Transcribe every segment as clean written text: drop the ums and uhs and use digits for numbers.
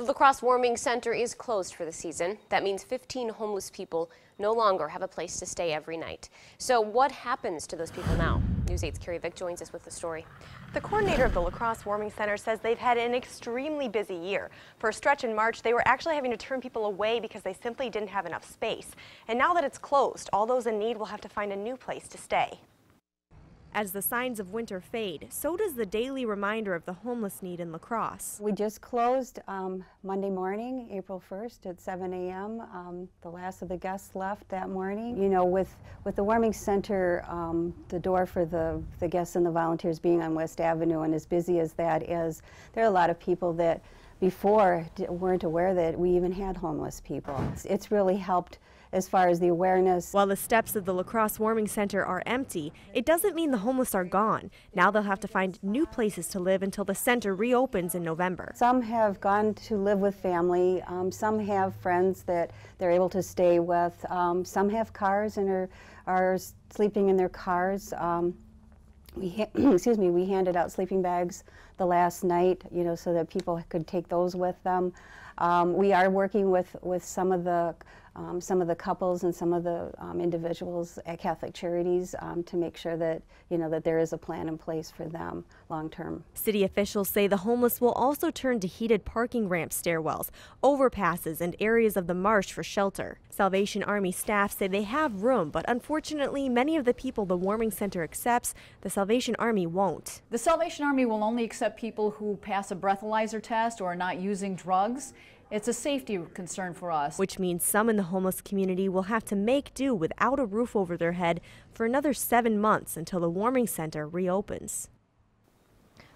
The Crosse Warming Center is closed for the season. That means 15 homeless people no longer have a place to stay every night. So what happens to those people now? News 8's Carrie Vick joins us with the story. The coordinator of the Crosse Warming Center says they've had an extremely busy year. For a stretch in March, they were actually having to turn people away because they simply didn't have enough space. And now that it's closed, all those in need will have to find a new place to stay. As the signs of winter fade, so does the daily reminder of the homeless need in La Crosse. We just closed Monday morning, April 1st at 7 a.m. The last of the guests left that morning. You know, with the warming center, the door for the guests and the volunteers being on West Avenue, and as busy as that is, there are a lot of people that before weren't aware that we even had homeless people. It's really helped as far as the awareness. While the steps of the La Crosse Warming Center are empty, it doesn't mean the homeless are gone. Now they'll have to find new places to live until the center reopens in November. Some have gone to live with family, some have friends that they're able to stay with, some have cars and are sleeping in their cars. We handed out sleeping bags the last night, you know, so that people could take those with them. We are working with some of the couples and some of the individuals at Catholic Charities to make sure that, you know, that there is a plan in place for them long term. City officials say the homeless will also turn to heated parking ramp stairwells, overpasses, and areas of the marsh for shelter. Salvation Army staff say they have room, but unfortunately, many of the people the warming center accepts, the Salvation Army won't. The Salvation Army will only accept people who pass a breathalyzer test or are not using drugs. It's a safety concern for us. Which Which means some in the homeless community will have to make do without a roof over their head for another 7 months until the warming center reopens.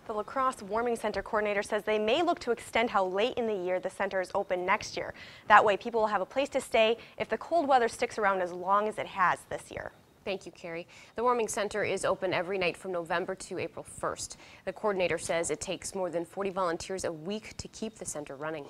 The La Crosse Warming Center coordinator says they may look to extend how late in the year the center is open next year. That way people will have a place to stay if the cold weather sticks around as long as it has this year. Thank you, Carrie. The Warming Center is open every night from November to April 1st. The coordinator says it takes more than 40 volunteers a week to keep the center running.